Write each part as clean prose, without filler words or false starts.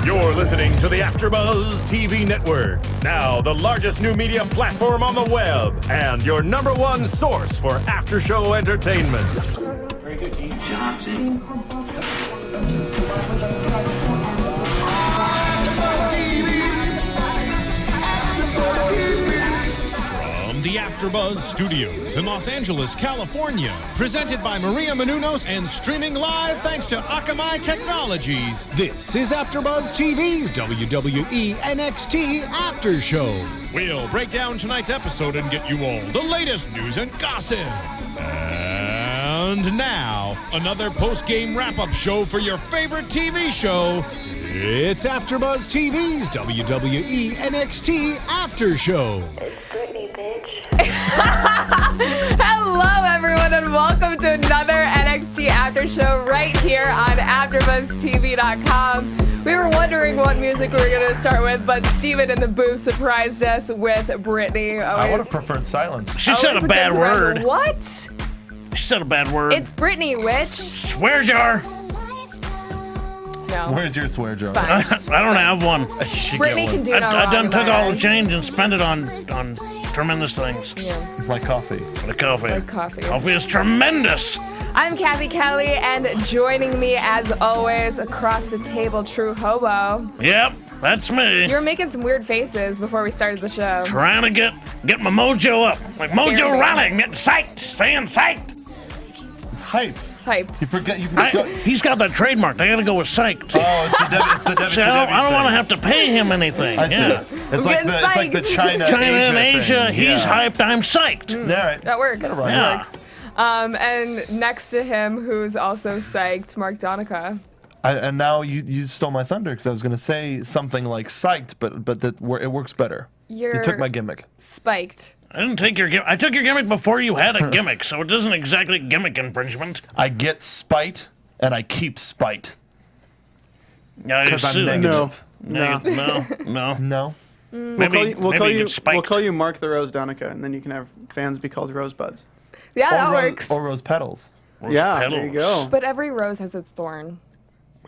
You're listening to the AfterBuzz TV network, now the largest new media platform on the web, and your #1 source for after-show entertainment. Very good, Gene. Johnson. From the AfterBuzz Studios in Los Angeles, California, presented by Maria Menounos and streaming live thanks to Akamai Technologies. This is AfterBuzz TV's WWE NXT After Show. We'll break down tonight's episode and get you all the latest news and gossip. And now, another post-game wrap-up show for your favorite TV show. It's AfterBuzz TV's WWE NXT After Show. Hello, everyone, and welcome to another NXT After Show right here on AfterBuzzTV.com. We were wondering what music we were going to start with, but Steven in the booth surprised us with Brittany. I would have preferred silence. She said a bad word. What? She said a bad word. It's Brittany, witch. Swear jar. No. Where's your swear jar? I don't have one. Brittany can do no wrong. I done in took my all the eyes. change and spent it on tremendous things. Yeah, Like coffee. The coffee. like coffee. Coffee is tremendous. I'm Cathy Kelley, and joining me, as always, across the table, True Hobo. Yep, that's me. You were making some weird faces before we started the show. Trying to get my mojo up. Like Scared Mojo me. Rawley, getting psyched, staying psyched. It's hype. Hyped. You forget. He's got that trademark. I gotta go with psyched. Oh, it's the WCW See, I don't thing. want to have to pay him anything. I see. Yeah. It's like getting the psyched. China and Asia, thing. he's Yeah. hyped, I'm psyched. All right. That works. Got it right. Yeah. That works. And next to him, who's also psyched, Mark Donica. And now you stole my thunder because I was going to say something like psyched, but it works better. You're You took my gimmick. spiked. I didn't take your gimmick. I took your gimmick before you had a gimmick, so it isn't exactly gimmick infringement. I get spite and I keep spite Yeah, because I'm negative. No. No. Maybe, We'll get spiked. call you Mark the Rose Donica, and then you can have fans be called Rosebuds. Yeah, that Rose, works. or rose petals. Yeah, petals. there you go. But every rose has its thorn.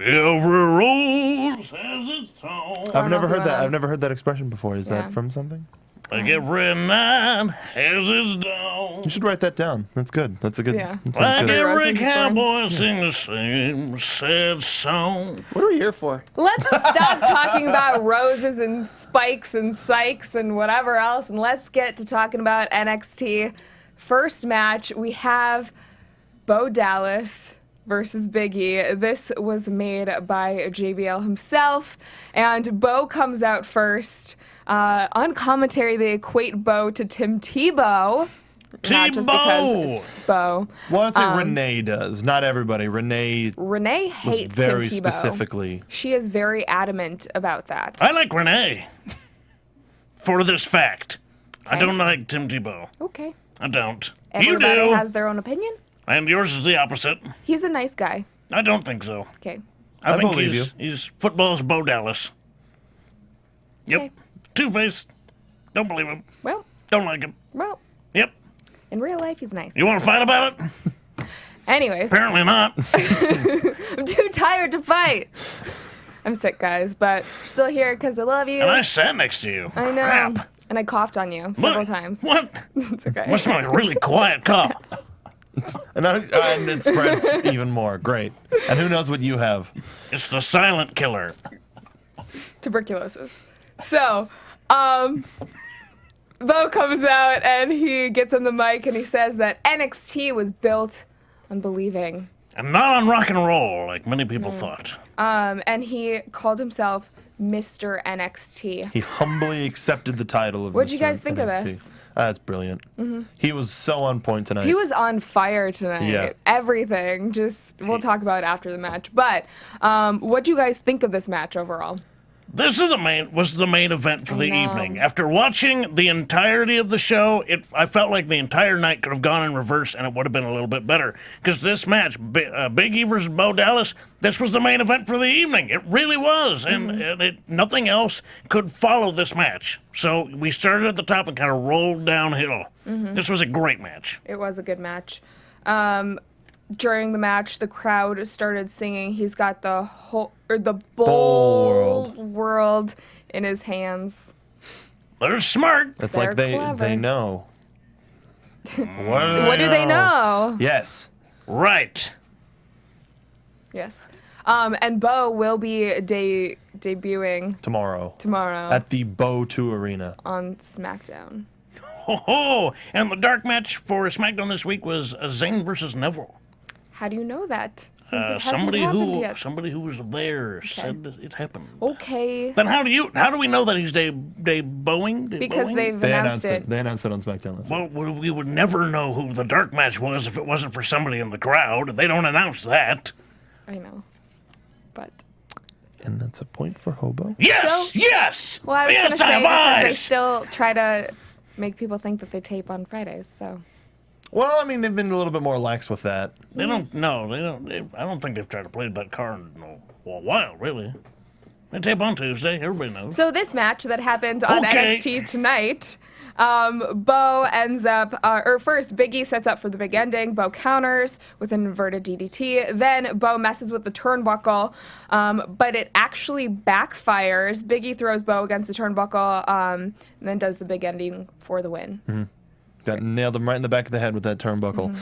Every rose has its own. I I've don't know never if you heard that. wanna- I've never heard that expression before. Is Yeah. that from something? Like every night has its dawn. You should write that down. That's good. That's a good. Yeah. That sounds Like good. Every rose every has its own. cowboy sing the same sad song. What are we here for? Let's stop talking about roses and spikes and sykes and whatever else, and let's get to talking about NXT. First match, we have Bo Dallas versus Big E. This was made by JBL himself, and Bo comes out first. On commentary, they equate Bo to Tim Tebow. Not just because it's Bo. Well, I'd say Renee does. Not everybody. Renee Renee was hates very Tim Tebow. specifically. She is very adamant about that. I like Renee. For this fact. I Okay. don't like Tim Tebow. Okay. I don't. Everybody you do. has their own opinion. And yours is the opposite. He's a nice guy. I don't think so. Okay. I think believe he's football's Bo Dallas. Yep. Okay. Two-faced. Don't believe him. Well, Don't like him. well, Yep. in real life, he's nice. You want to fight about it? Anyways, Apparently not. I'm too tired to fight. I'm sick, guys, but we're still here because I love you. And I sat next to you. I know. Crap. And I coughed on you several What? times. What? It's okay. Must be a really quiet cough. And it spreads even more. Great. And who knows what you have? It's the silent killer. Tuberculosis. So, Bo comes out and he gets on the mic and he says that NXT was built on believing. And not on rock and roll, like many people thought. And he called himself Mr. NXT. He humbly accepted the title of. What'd you Mr. guys think of NXT. this? That's brilliant. He was so on point tonight. He was on fire tonight. Yeah. Everything. Just, we'll talk about it after the match. But what do you guys think of this match overall? This is was the main event for the know. evening. After watching the entirety of the show, I felt like the entire night could have gone in reverse and it would have been a little bit better. Because this match, Big E versus Bo Dallas, this was the main event for the evening. It really was. And nothing else could follow this match. So we started at the top and kind of rolled downhill. This was a great match. It was a good match. during the match, the crowd started singing. He's got the bold world in his hands. They're smart. It's They're like they clever. know. What do they know? Yes. Right. Yes. And Bo will be debuting Tomorrow. at the Bo 2 Arena. on SmackDown. Oh, and the dark match for SmackDown this week was Zayn versus Neville. How do you know that? Since it hasn't Somebody happened who yet. somebody who was there said it happened. Okay. Then how do we know that he's debuting? Because they've They announced it. They announced it on SmackDown this week. Well, we would never know who the dark match was if it wasn't for somebody in the crowd. They don't announce that. I know. But. And that's a point for Hobo. Yes, So- yes. Well, I was yes, going to say I have because they eyes. still try to make people think that they tape on Fridays, so. Well, I mean, they've been a little bit more lax with that. They don't. No, they don't. I don't think they've tried to play that card in a while, really. They tape on Tuesday. Everybody knows. So this match that happened on Okay. NXT tonight, Bo ends up, first Big E sets up for the big ending. Bo counters with an inverted DDT. Then Bo messes with the turnbuckle, but it actually backfires. Big E throws Bo against the turnbuckle, and then does the big ending for the win. That nailed him right in the back of the head with that turnbuckle.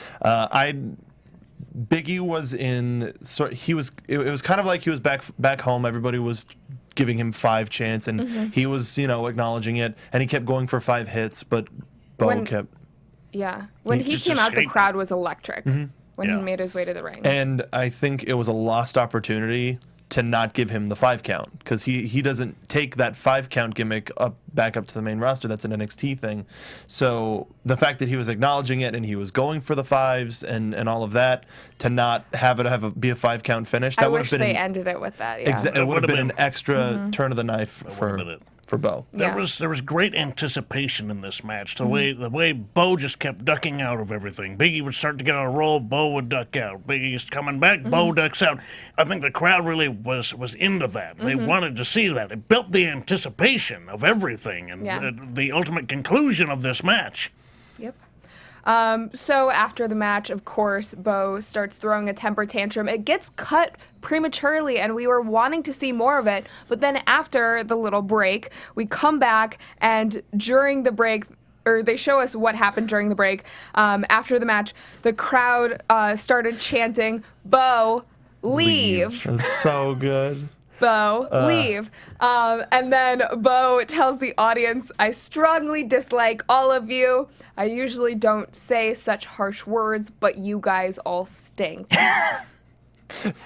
Biggie was in. So he was. It was kind of like he was back home. Everybody was giving him 5 chants, and he was, acknowledging it, and he kept going for 5 hits, but Bo kept. Yeah. When he just came out, the escaped. crowd was electric when he Yeah. made his way to the ring. And I think it was a lost opportunity to not give him the 5 count, because he doesn't take that 5 count gimmick back up to the main roster. That's an NXT thing. So the fact that he was acknowledging it and he was going for the 5s and all of that, to not have it be a 5 count finish, that I would wish have been they ended it with that. Yeah. it would have been an been- extra turn of the knife would've been it. for Bo. There Yeah. was great anticipation in this match. The way Bo just kept ducking out of everything. Biggie would start to get on a roll, Bo would duck out. Biggie's coming back, Bo ducks out. I think the crowd really was into that. They wanted to see that. It built the anticipation of everything and Yeah. the ultimate conclusion of this match. Yep. So after the match, of course, Bo starts throwing a temper tantrum. It gets cut prematurely, and we were wanting to see more of it. But then after the little break, we come back, and during the break, or they show us what happened during the break. After the match, the crowd started chanting, "Bo, leave. That's so good. Bo, leave." And then Bo tells the audience, "I strongly dislike all of you. I usually don't say such harsh words, but you guys all stink."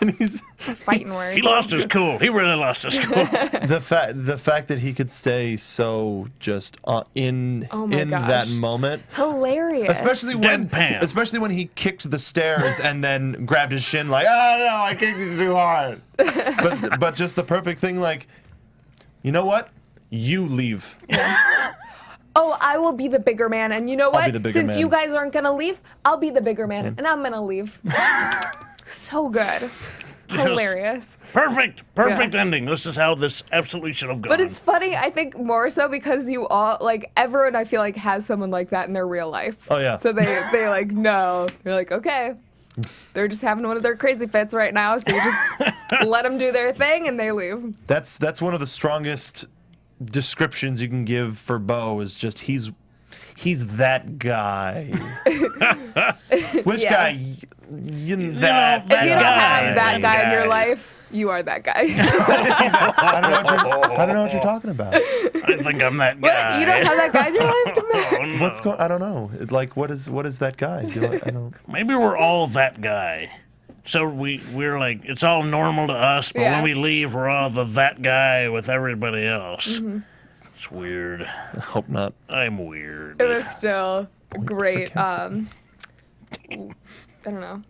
And he's Fighting words. He lost his cool. He really lost his cool. the fact that he could stay so just in Oh my gosh. that moment. Hilarious. Especially when he kicked the stairs and then grabbed his shin like, oh no, I kicked it too hard. but just the perfect thing, like, you know what? You leave. Oh, I will be the bigger man, and you know I'll what? be the bigger Since man. you guys aren't gonna leave, I'll be the bigger man, and I'm gonna leave. So good. Hilarious. Perfect ending. This is how this absolutely should have gone. But it's funny, I think, more so because you all, like, everyone, I feel like, has someone like that in their real life. Oh, yeah. So they like, know. They're like, okay. They're just having one of their crazy fits right now, so you just let them do their thing, and they leave. That's one of the strongest descriptions you can give for Bo, is just he's that guy. Which Yeah. guy? That If you don't guy. have that guy in your Guy. life, you are that guy. I don't know what you're talking about. I think I'm that guy. What? You don't have that guy in your life to match? Oh, no. What's going? I don't know. Like, what is that guy? I don't. Maybe we're all that guy. So we're like, it's all normal to us, but Yeah. when we leave, we're all that guy with everybody else. It's weird. I hope not. I'm weird. It was still great. I don't know.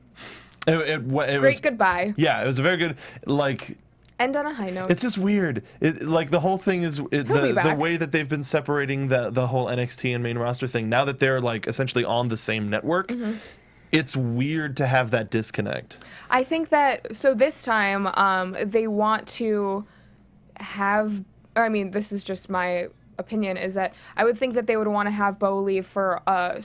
It Great was. goodbye. Yeah, it was a very good. Like, End on a high note. it's just weird. Like the whole thing is be the back. way that they've been separating the whole NXT and main roster thing. Now that they're like essentially on the same network, it's weird to have that disconnect. I think that, so this time, they want to have, or I mean, this is just my opinion, is that I would think that they would want to have Bo leave for a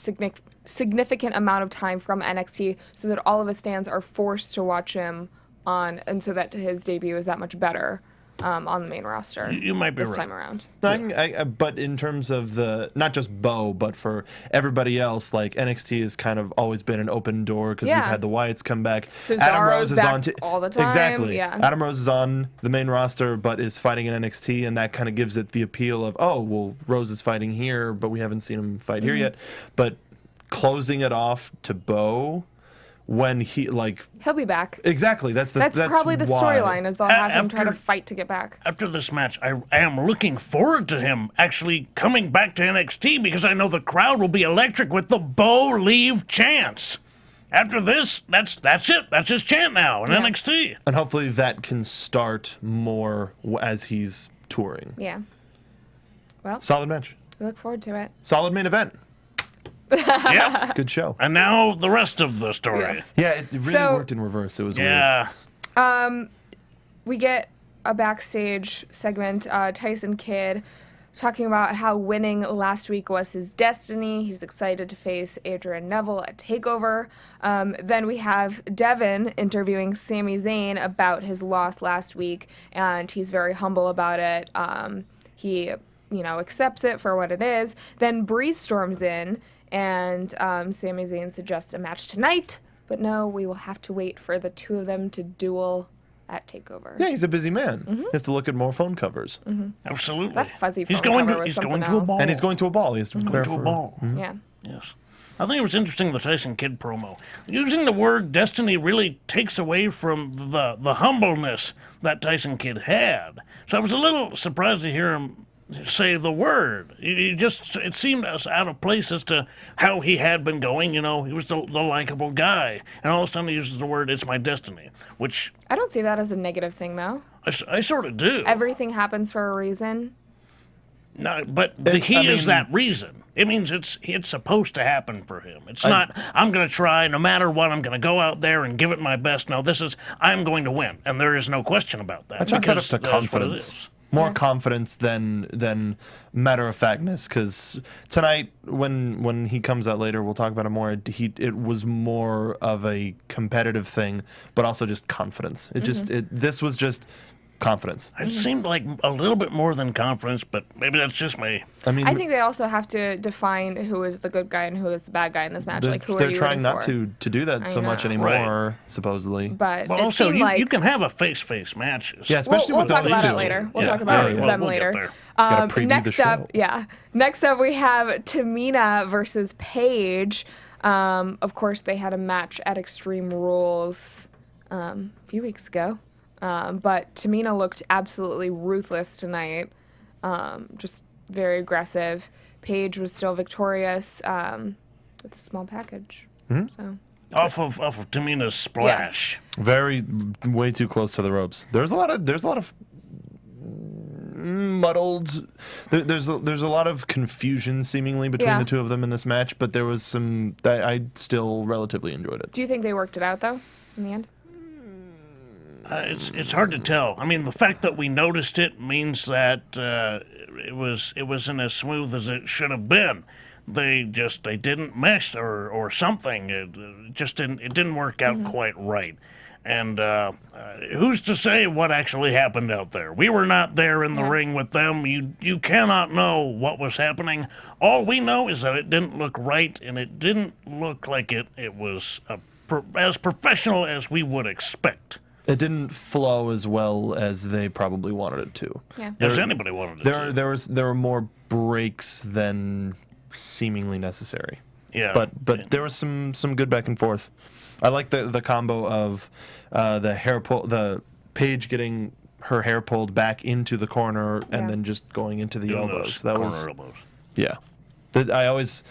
significant amount of time from NXT so that all of his fans are forced to watch him on, and so that his debut is that much better on the main roster. You might be this right. time around. But in terms of not just Bo, but for everybody else, like NXT has kind of always been an open door because we've had the Wyatts come back. Adam Rose is on all the time. Exactly. Yeah. Adam Rose is on the main roster, but is fighting in NXT, and that kind of gives it the appeal of, oh, well, Rose is fighting here, but we haven't seen him fight here yet. But closing it off to Bo. When he'll be back. Exactly. That's probably the storyline is they'll have him try to fight to get back. After this match, I am looking forward to him actually coming back to NXT because I know the crowd will be electric with the Bo leave chants. After this, that's it. That's his chant now in NXT. And hopefully that can start more as he's touring. Yeah. Well, Solid match. we look forward to it. Solid main event. Yeah. Good show. And now the rest of the story. Yes. Yeah, it really worked in reverse. It was weird. We get a backstage segment. Tyson Kidd talking about how winning last week was his destiny. He's excited to face Adrian Neville at TakeOver. Then we have Devin interviewing Sami Zayn about his loss last week, and he's very humble about it. He, accepts it for what it is. Then Bree storms in, and Sami Zayn suggests a match tonight, but no, we will have to wait for the two of them to duel at TakeOver. Yeah, he's a busy man. He has to look at more phone covers. Absolutely. That fuzzy phone he's going cover to was he's something going to a else. ball. And he's going to a ball. He has to prepare to a for ball. Yeah. Yes. I think it was interesting, the Tyson Kidd promo. Using the word destiny really takes away from the humbleness that Tyson Kidd had. So I was a little surprised to hear him say the word. It seemed out of place as to how he had been going. He was the likable guy. And all of a sudden he uses the word, it's my destiny, which... I don't see that as a negative thing, though. I sort of do. Everything happens for a reason. No, but he is that reason. It means it's supposed to happen for him. It's not, I'm going to try, no matter what, I'm going to go out there and give it my best. No, this is, I'm going to win. And there is no question about that. I chalk that up to that's what it confidence. is. More confidence than matter-of-factness, because tonight, when he comes out later, we'll talk about it more, it was more of a competitive thing, but also just confidence. This was just confidence. It seemed like a little bit more than confidence, but maybe that's just me. I mean, I think they also have to define who is the good guy and who is the bad guy in this match. Like, who are they're you trying rooting not for? to do that so much know. anymore, supposedly. But Well, it also, seemed like you can have a face-face matches. Yeah, especially we'll with talk those about two. it later. We'll Yeah. talk about Yeah, them we'll get later. there. Gotta preview the show. Next up we have Tamina versus Paige. Of course, they had a match at Extreme Rules a few weeks ago. But Tamina looked absolutely ruthless tonight. Just very aggressive. Paige was still victorious with a small package. So Off of Tamina's splash. Way too close to the ropes. There's a lot of muddled. There's a lot of confusion seemingly between the two of them in this match, but there was some that I still relatively enjoyed it. do you think they worked it out though in the end? It's hard to tell. I mean, the fact that we noticed it means that it wasn't as smooth as it should have been. They didn't mesh or something. It didn't work out quite right. And who's to say what actually happened out there? We were not there in the ring with them. You cannot know what was happening. All we know is that it didn't look right, and it didn't look like it was as professional as we would expect. It didn't flow as well as they probably wanted it to. Yeah. As anybody wanted it to. There were more breaks than seemingly necessary. Yeah. But there was some good back and forth. I like the combo of the Paige getting her hair pulled back into the corner and then just going into the Doing elbows. those That corner was elbows. yeah. I always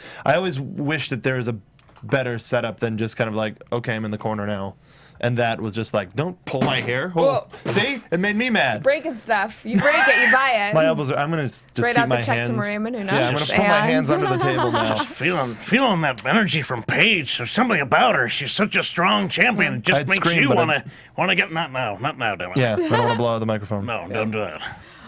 wish that there was a better setup than just kind of like, okay, I'm in the corner now. And that was just like, don't pull my hair. Oh, see? It made me mad. Breaking stuff. You break it, you buy it. My elbows are, I'm going to just Right keep out the my check hands. to Maria Menounos. Yeah, I'm going to put my And- hands under the table now. Feeling that energy from Paige. There's something about her. She's such a strong champion. It just I'd makes scream, you but want to get not now, damn it. Yeah, I don't want to blow out the microphone. No, don't do that.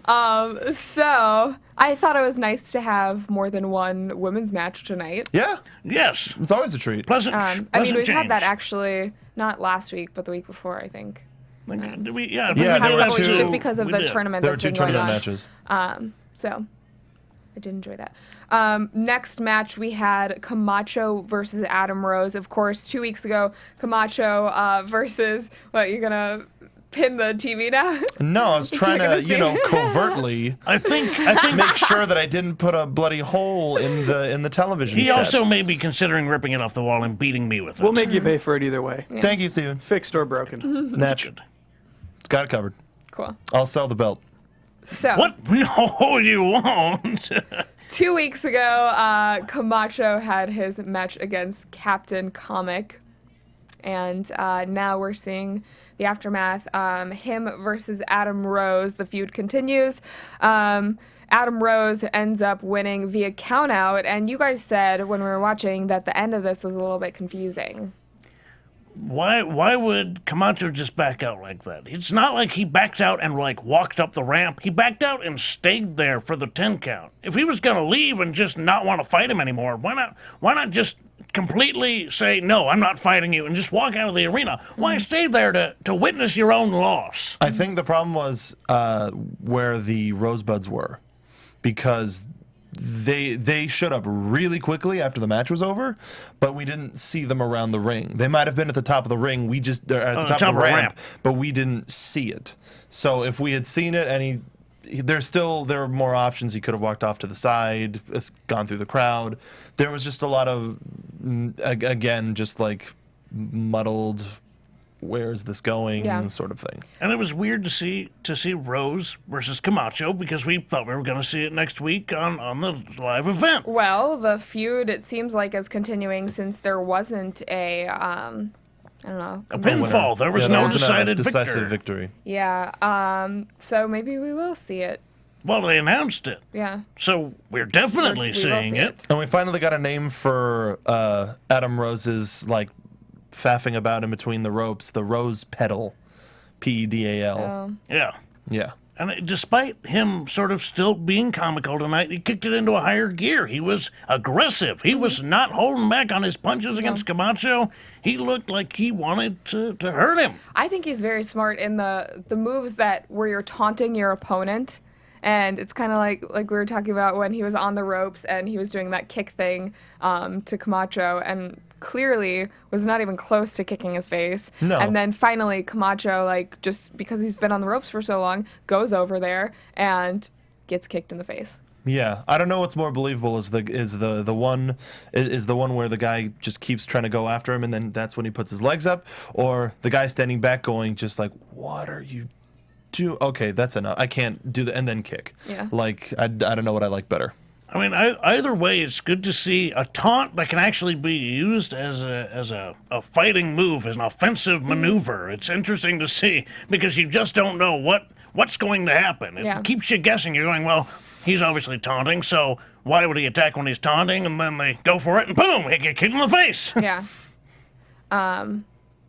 So I thought it was nice to have more than one women's match tonight. Yeah, Yes. it's always a treat. Pleasant. I mean, pleasant we've had that change. actually not last week, but the week before, I think. Yeah, we Yeah, did there Past were couple weeks two- just because of we the did. tournament There were that's two been going tournament on. matches. So I did enjoy that. Next match, we had Camacho versus Adam Rose. Of course, 2 weeks ago, Camacho versus, what, you're going to pin the TV now? No, I was trying gonna to, see? covertly I think make sure that I didn't put a bloody hole in the television he set. also may be considering ripping it off the wall and beating me with it. We'll make you pay for it either way. Thank you, Steven. Fixed or broken. Natch. It's got it covered. Cool. I'll sell the belt. So, What? No, you won't. 2 weeks ago, Camacho had his match against Captain Comic. And now we're seeing the aftermath. Him versus Adam Rose. The feud continues. Adam Rose ends up winning via countout. And you guys said when we were watching that the end of this was a little bit confusing. Why would Camacho just back out like that? It's not like he backed out and walked up the ramp. He backed out and stayed there for the 10 count. If he was gonna leave and just not want to fight him anymore, why not just completely say no, I'm not fighting you, and just walk out of the arena? Why stay there to witness your own loss? I think the problem was where the Rosebuds were, because they showed up really quickly after the match was over, but we didn't see them around the ring. They might have been at the top of the ring. We just at the top of the ramp, but we didn't see it. So if we had seen it, and there were more options. He could have walked off to the side, gone through the crowd. There was just a lot of, again, just like muddled, where's this going sort of thing. And it was weird to see Rose versus Camacho, because we thought we were going to see it next week on the live event. Well, the feud, it seems like, is continuing since there wasn't a, I don't know. A pinfall. There was there no wasn't a decided decisive victor. victory. Yeah, so maybe we will see it. Well, they announced it, Yeah. so we're definitely We will seeing see it. And we finally got a name for Adam Rose's faffing about in between the ropes, the Rose Pedal, Pedal. Yeah. Yeah. And despite him sort of still being comical tonight, he kicked it into a higher gear. He was aggressive. He was not holding back on his punches against Camacho. He looked like he wanted to hurt him. I think he's very smart in the moves where you're taunting your opponent. And it's kind of like we were talking about when he was on the ropes and he was doing that kick thing to Camacho, and clearly was not even close to kicking his face. No. And then finally Camacho, just because he's been on the ropes for so long, goes over there and gets kicked in the face. Yeah, I don't know what's more believable is the one where the guy just keeps trying to go after him, and then that's when he puts his legs up, or the guy standing back going just like, what are you doing? Okay, that's enough. I can't do that, and then kick. Yeah. I don't know what I like better. I mean, either way, it's good to see a taunt that can actually be used as a fighting move, as an offensive maneuver. It's interesting to see, because you just don't know what's going to happen. It keeps you guessing. You're going, well, he's obviously taunting, so why would he attack when he's taunting? And then they go for it, and boom, he get kicked in the face. Yeah.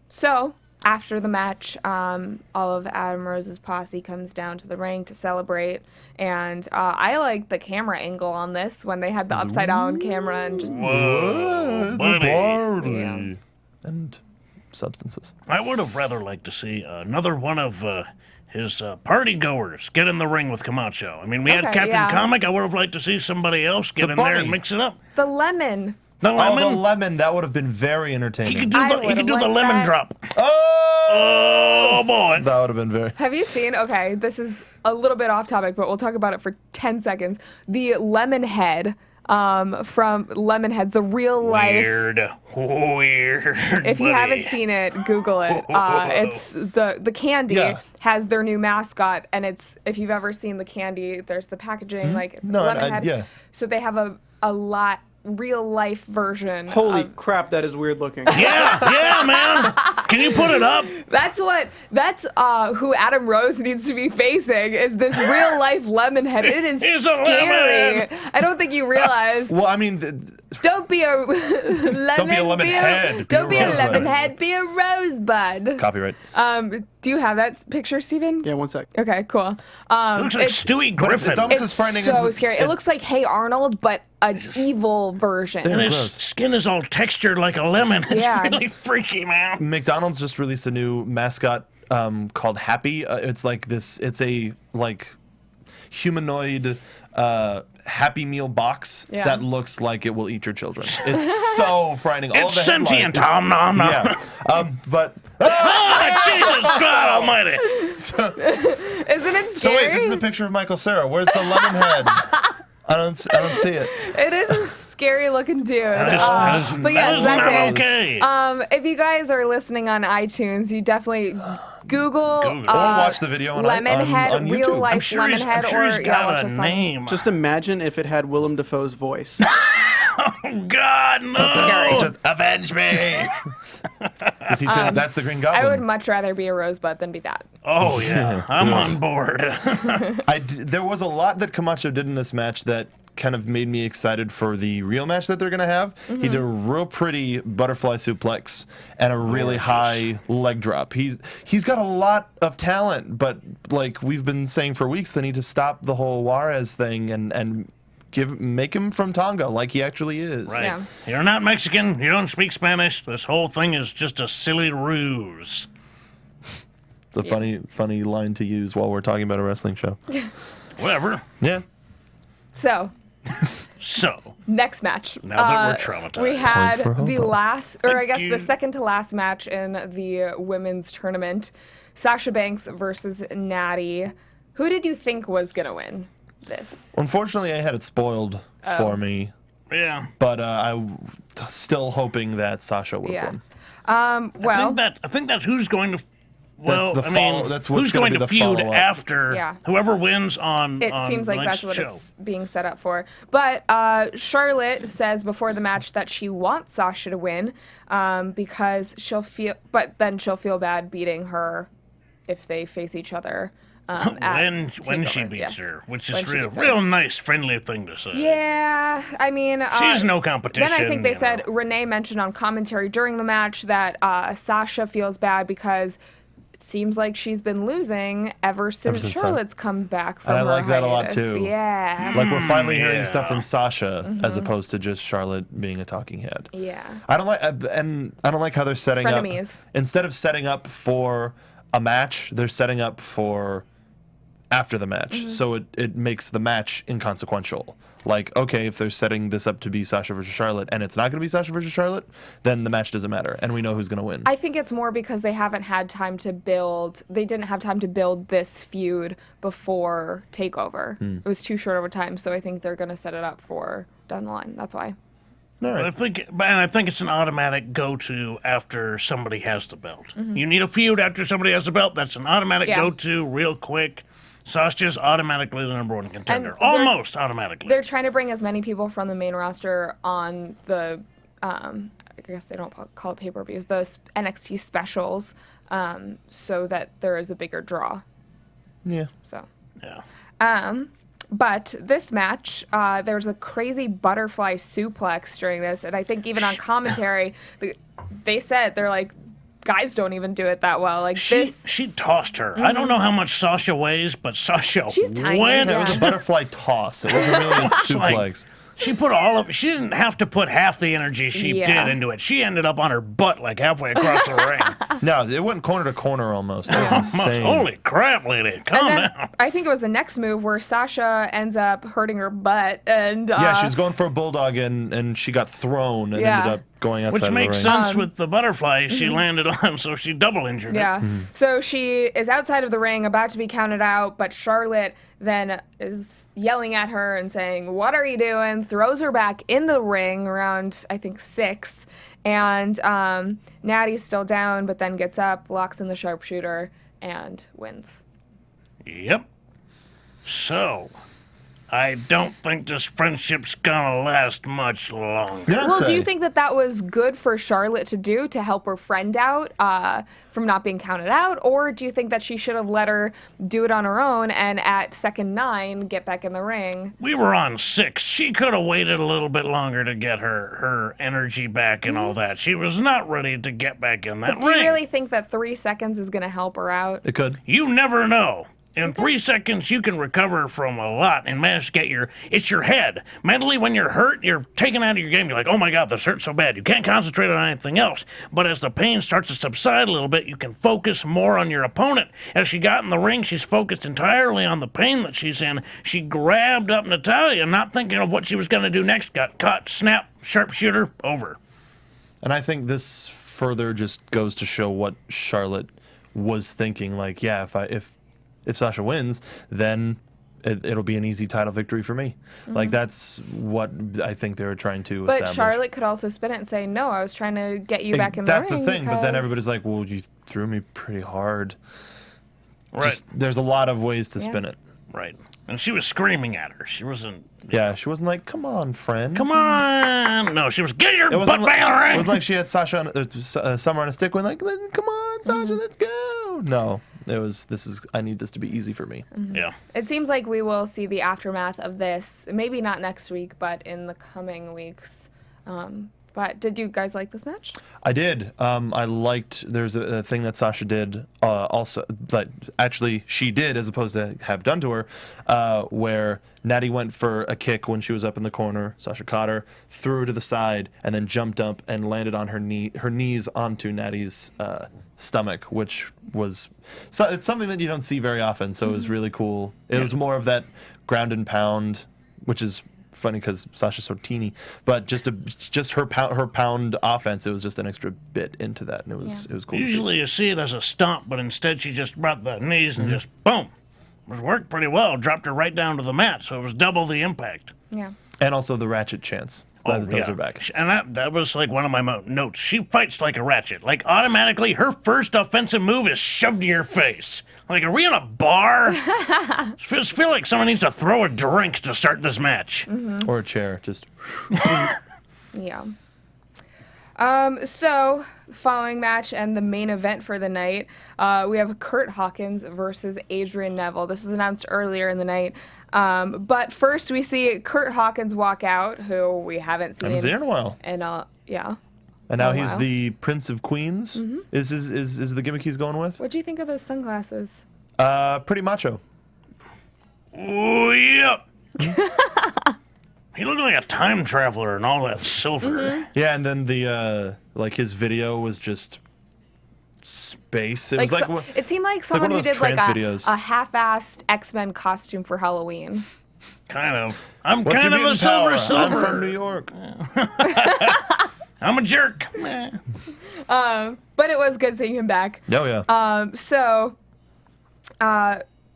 So after the match, all of Adam Rose's posse comes down to the ring to celebrate, and I like the camera angle on this when they had the upside down camera and just Whoa, It's a buddy. party. Yeah. And substances. I would have rather liked to see another one of his party goers get in the ring with Camacho. I mean, we had Okay, Captain yeah. Comic. I would have liked to see somebody else get The in there bunny. and mix it up. the lemon. The Oh, lemon. the lemon, that would have been very He entertaining. could do I the, he would've could do the liked lemon that. drop. Oh! Oh boy. That would have been very... Have you seen, okay, this is a little bit off topic, but we'll talk about it for 10 seconds. The lemon head from Lemonheads, the real life. Weird. If you haven't seen it, Google it. It's the candy Yeah. has their new mascot, and it's, if you've ever seen the candy, there's the packaging, like it's No, Lemonhead. yeah. So they have a lot real life version. Holy of, crap, that is weird looking. Yeah, man. Can you put it up? That's who Adam Rose needs to be facing is this real life lemon head. It is He's a scary. lemon. I don't think you realize. Well, I mean, Don't be a lemon. Don't be a lemon head. Don't be a rosebud. lemon head. Be a rosebud. Copyright. Do you have that picture, Steven? Yeah, 1 sec. Okay, cool. It looks like Stewie But Griffin. it's almost It's as frightening so as scary. It looks like Hey Arnold, but an evil version. and his gross. skin is all textured like a lemon. It's Yeah. really freaky, man. McDonald's just released a new mascot called Happy. It's like this. It's a humanoid Happy Meal box Yeah. that looks like it will eat your children. It's so frightening. All It's the sentient. headlines- Nom, nom, nom. Yeah. But Oh, Jesus God Almighty! Isn't it scary? so wait, this is a picture of Michael Cera. Where's the lemon head? I don't see it. It is a scary looking dude. But yes, that is that's not it. okay. If you guys are listening on iTunes, you definitely Google Google. Or watch the video on Lemonhead, on real YouTube. life I'm sure he's Lemonhead, or got watch a us on. name. Just imagine if it had Willem Dafoe's voice. God, no! Scary. Just avenge me. Is he that's the Green Goblin. I would much rather be a rosebud than be that. Oh yeah, I'm on board. There was a lot that Camacho did in this match that kind of made me excited for the real match that they're going to have. Mm-hmm. He did a real pretty butterfly suplex and a really high leg drop. He's got a lot of talent, but like we've been saying for weeks, they need to stop the whole Juarez thing and make him from Tonga like he actually is. Right. Yeah. You're not Mexican. You don't speak Spanish. This whole thing is just a silly ruse. It's a funny line to use while we're talking about a wrestling show. Whatever. Yeah. So, So, next match. Now that we're traumatized. We had for the Hobo. last, or I Thank guess you. the second to last match in the women's tournament. Sasha Banks versus Natty. Who did you think was going to win this? Unfortunately, I had it spoiled for me, yeah. but I'm still hoping that Sasha would have Yeah. won. Well, I think that's who's going to. Well, That's the I mean, follow- that's what's who's gonna going be to the feud follow-up. after Yeah. whoever wins on. it on seems like the that's next what show. it's being set up for. But Charlotte says before the match that she wants Sasha to win because but then she'll feel bad beating her if they face each other. when she TakeOver, beats yes. her, which When is she beats her. real nice, friendly thing to say. Yeah, I mean, She's no competition. Then I think they you said know. Renee mentioned on commentary during the match that Sasha feels bad because it seems like she's been losing ever since since Charlotte's come back from And I her like that a lot, hiatus. too. Yeah, Like we're finally yeah. hearing stuff from Sasha as opposed to just Charlotte being a talking head. yeah. I don't like how they're setting Frenemies. up instead of setting up for a match, they're setting up for after the match. So it makes the match inconsequential. Like, okay, if they're setting this up to be Sasha versus Charlotte and it's not going to be Sasha versus Charlotte, then the match doesn't matter and we know who's going to win. I think it's more because they haven't had time to build. They didn't have time to build this feud before Takeover. It was too short of a time, so I think they're going to set it up for down the line. That's why. All right. I think it's an automatic go-to after somebody has the belt. You need a feud after somebody has the belt. That's an automatic Yeah. go-to, real quick. Sasha's automatically the number one contender. they're- Almost automatically. They're trying to bring as many people from the main roster on the, I guess they don't call it pay-per-views, those NXT specials, so that there is a bigger draw. Yeah. So, Yeah. but this match, there's a crazy butterfly suplex during this, and I think even on commentary, they said they're like, guys don't even do it that well. Like She tossed her. I don't know how much Sasha weighs, but Sasha She's tiny, went. It was a butterfly toss. It wasn't really a suplex. like- She put she didn't have to put half the energy she Yeah. did into it. She ended up on her butt like halfway across the ring. No, it went corner to corner almost. That was Almost. insane. Holy crap, lady. Calm and then down. I think it was the next move where Sasha ends up hurting her butt, and Yeah, she was going for a bulldog and she got thrown and Yeah. ended up going outside Which of the makes ring. sense with the butterfly she landed on, so she double injured it. Yeah. So she is outside of the ring, about to be counted out, but Charlotte then is yelling at her and saying, "What are you doing?" Throws her back in the ring around, I think, 6. And Natty's still down, but then gets up, locks in the sharpshooter, and wins. Yep. So, I don't think this friendship's gonna last much longer. Well, do you think that was good for Charlotte to do to help her friend out from not being counted out? Or do you think that she should have let her do it on her own and at second 9 get back in the ring? We were on 6. She could have waited a little bit longer to get her energy back and all that. She was not ready to get back in that ring. Do you really think that 3 seconds is going to help her out? It could. You never know. In 3 seconds, you can recover from a lot and manage to get it's your head. Mentally, when you're hurt, you're taken out of your game. You're like, oh my God, this hurts so bad. You can't concentrate on anything else. But as the pain starts to subside a little bit, you can focus more on your opponent. As she got in the ring, she's focused entirely on the pain that she's in. She grabbed up Natalya, not thinking of what she was going to do next. Got caught, snap, sharpshooter, over. And I think this further just goes to show what Charlotte was thinking. Like, yeah, if Sasha wins, then it'll be an easy title victory for me. Like, that's what I think they were trying to establish. But Charlotte could also spin it and say, no, I was trying to get you back in the ring. That's the thing, but then everybody's like, well, you threw me pretty hard. Right. There's a lot of ways to spin it. Right. And she was screaming at her. She wasn't... Yeah, she wasn't like, come on, friend. Come on. No, she was, get your butt back in the ring. It was like she had Sasha Summer on a stick, going like, come on, Sasha, let's go. No. I need this to be easy for me. Yeah. It seems like we will see the aftermath of this, maybe not next week, but in the coming weeks. But did you guys like this match? I did. I liked, there's a thing that Sasha did also, that actually she did as opposed to have done to her, where Natty went for a kick when she was up in the corner. Sasha caught her, threw her to the side, and then jumped up and landed on her knees onto Natty's stomach, which was, it's something that you don't see very often, so it was really cool. It was more of that ground and pound, which is funny because Sasha's so teeny, but just her pound offense, it was just an extra bit into that, and it was cool. Usually you see it as a stomp, but instead she just brought the knees and just boom. It worked pretty well. Dropped her right down to the mat, so it was double the impact. Yeah. And also the ratchet chance. Glad that those are back. And that was like one of my notes. She fights like a ratchet. Like automatically, her first offensive move is shoved to your face. Like, are we in a bar? I just feel like someone needs to throw a drink to start this match. Or a chair, just. Yeah. So, following match and the main event for the night, we have Curt Hawkins versus Adrian Neville. This was announced earlier in the night. But first we see Curt Hawkins walk out, who we haven't seen in a while. And yeah. And now he's the Prince of Queens. Is the gimmick he's going with? What do you think of those sunglasses? Pretty macho. Oh yeah. He looked like a time traveler and all that silver. Yeah, and then the his video was just space. It was it seemed like someone who did like a half-assed X-Men costume for Halloween. Kind of. I'm What's kind of a silver. I'm from New York. I'm a jerk. But it was good seeing him back. Oh yeah. So,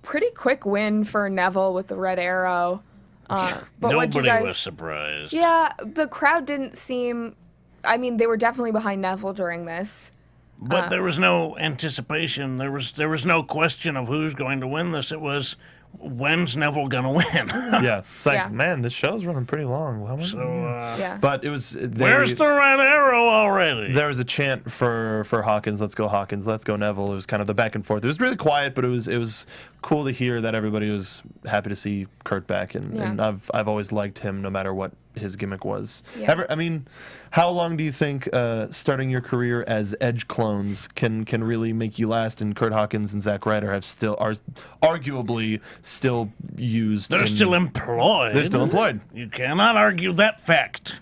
pretty quick win for Neville with the red arrow. But Nobody was surprised. Yeah, the crowd didn't seem. I mean, they were definitely behind Neville during this. But there was no anticipation. There was no question of who's going to win this. It was, when's Neville gonna win? Yeah, it's like, man, this show's running pretty long. How much? Yeah. But it was. Where's the red arrow already? There was a chant for Hawkins. Let's go Hawkins. Let's go Neville. It was kind of the back and forth. It was really quiet, but it was cool to hear that everybody was happy to see Curt back, and I've always liked him no matter what his gimmick was. Yeah. I mean, how long do you think starting your career as Edge clones can really make you last? And Curt Hawkins and Zack Ryder are arguably still used. They're still employed. They're still employed. You cannot argue that fact.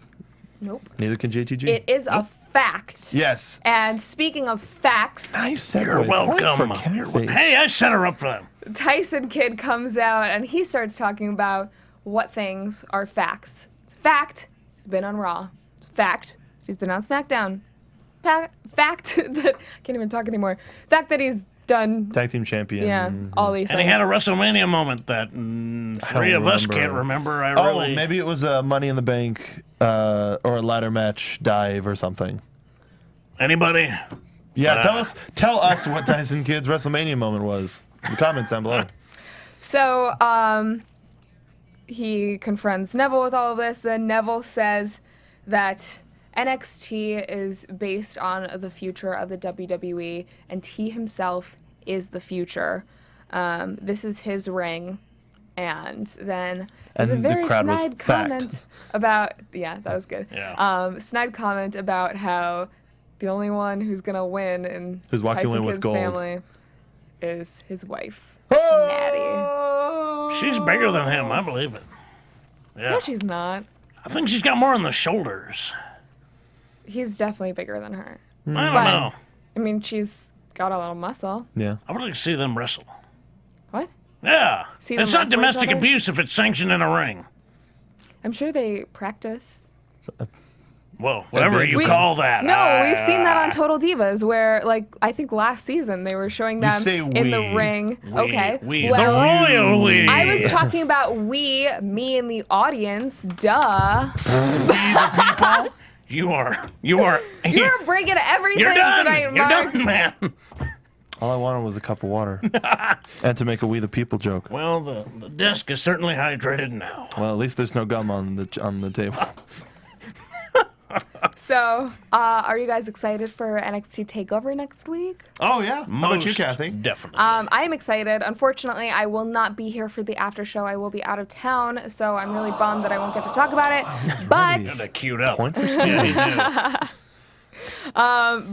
Nope. Neither can JTG. It is a fact. Yes. And speaking of facts, Nice segue. You're welcome. Point for Cathy. Hey, I set her up for that. Tyson Kidd comes out and he starts talking about what things are facts. Fact, he's been on Raw. Fact, he's been on SmackDown. Fact that I can't even talk anymore. Fact that he's done Tag Team Champion. Yeah, all these And things. he had a WrestleMania moment that three of us can't remember. Maybe it was a Money in the Bank or a ladder match dive or something. Anybody? Yeah, tell us what Tyson Kidd's WrestleMania moment was. In the comments down below. So, he confronts Neville with all of this. Then Neville says that NXT is based on the future of the WWE, and he himself is the future. This is his ring. And then there's a very snide comment about, that was good. Yeah. Snide comment about how the only one who's going to win in Who's walking away Tyson with Kidd's gold. family is his wife, Natty. She's bigger than him. I believe it. Yeah. No, she's not. I think she's got more on the shoulders. He's definitely bigger than her. I don't know. I mean, she's got a little muscle. Yeah. I would like to see them wrestle. What? Yeah. See them It's not wrestle each domestic other? abuse if it's sanctioned in a ring. I'm sure they practice. Well, whatever you call that. No, we've seen that on Total Divas, where, like, I think last season they were showing them say in the we. ring. Okay. We, well, the royal we. I was talking about me and the audience. Duh. You are. You're breaking everything You're done. tonight, You're Mark. done, man. All I wanted was a cup of water. And to make a We the People joke. Well, the desk is certainly hydrated now. Well, at least there's no gum on the table. So, are you guys excited for NXT Takeover next week? Oh, yeah. How about you, Most Cathy? Definitely. I am excited. Unfortunately, I will not be here for the after show. I will be out of town, so I'm really bummed that I won't get to talk about it. But Kinda queued up. Point for Steve. Yeah, you do.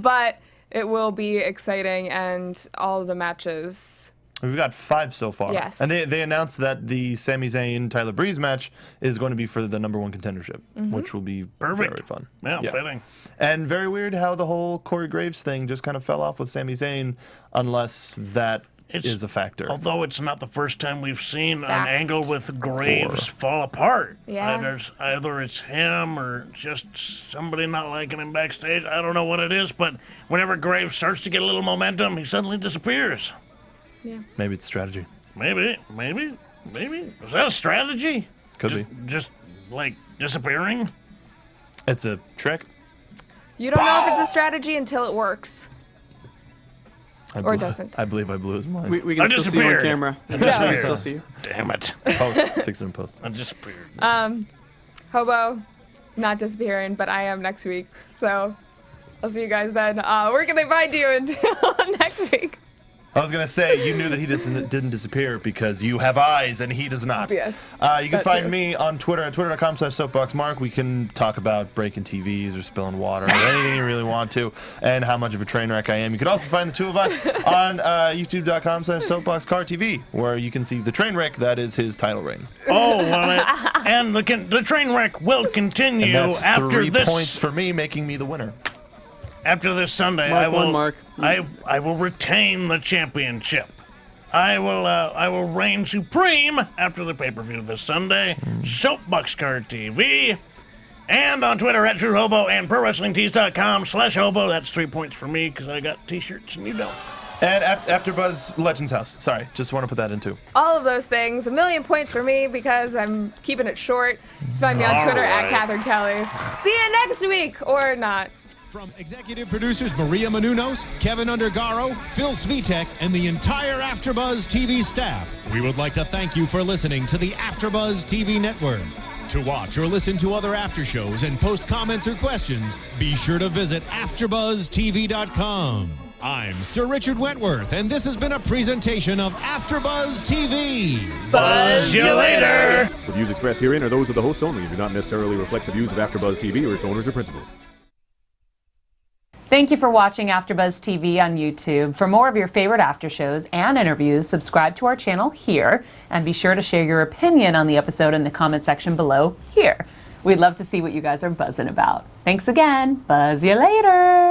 but it will be exciting, and all of the matches. We've got 5 so far. Yes. And they announced that the Sami Zayn Tyler Breeze match is going to be for the #1 contendership, which will be Perfect. very fun. Yeah, fitting. And very weird how the whole Corey Graves thing just kind of fell off with Sami Zayn, unless that is a factor. Although it's not the first time we've seen Fact. an angle with Graves fall apart. Yeah. Either it's him or just somebody not liking him backstage. I don't know what it is, but whenever Graves starts to get a little momentum, he suddenly disappears. Yeah. Maybe it's strategy. Maybe. Is that a strategy? Could be. Just like disappearing? It's a trick. You don't know if it's a strategy until it works. Or doesn't. I believe I blew his mind. We can still see you on disappeared. camera. We Yeah. can still see you. Damn it. Post. Fix it in post. I disappeared. Hobo, not disappearing, but I am next week. So I'll see you guys then. Where can they find you until next week? I was going to say, you knew that he didn't disappear because you have eyes and he does not. Yes, You can that find too. me on Twitter at twitter.com/soapboxmark. We can talk about breaking TVs or spilling water or anything you really want to, and how much of a train wreck I am. You can also find the two of us on youtube.com/soapboxcartv, where you can see the train wreck that is his title reign. Oh, well, and the train wreck will continue And that's after 3 this. points for me, making me the winner. After this Sunday, Mark I will. one, Mark. I will retain the championship. I will reign supreme after the pay-per-view this Sunday. Soapbox Card TV, and on Twitter at True Hobo and ProWrestlingTees.com/Hobo. That's 3 points for me because I got T-shirts and you don't. And AfterBuzz Legends House. Sorry, just want to put that in too. All of those things. 1,000,000 points for me because I'm keeping it short. Find me on Twitter at right. Cathy Kelley. See you next week, or not. From executive producers Maria Menounos, Kevin Undergaro, Phil Svitek, and the entire AfterBuzz TV staff, we would like to thank you for listening to the AfterBuzz TV network. To watch or listen to other after shows and post comments or questions, be sure to visit AfterBuzzTV.com. I'm Sir Richard Wentworth, and this has been a presentation of AfterBuzz TV. Buzz you later. The views expressed herein are those of the hosts only and do not necessarily reflect the views of AfterBuzz TV or its owners or principals. Thank you for watching AfterBuzz TV on YouTube. For more of your favorite after shows and interviews, subscribe to our channel here, and be sure to share your opinion on the episode in the comment section below here. We'd love to see what you guys are buzzing about. Thanks again. Buzz you later.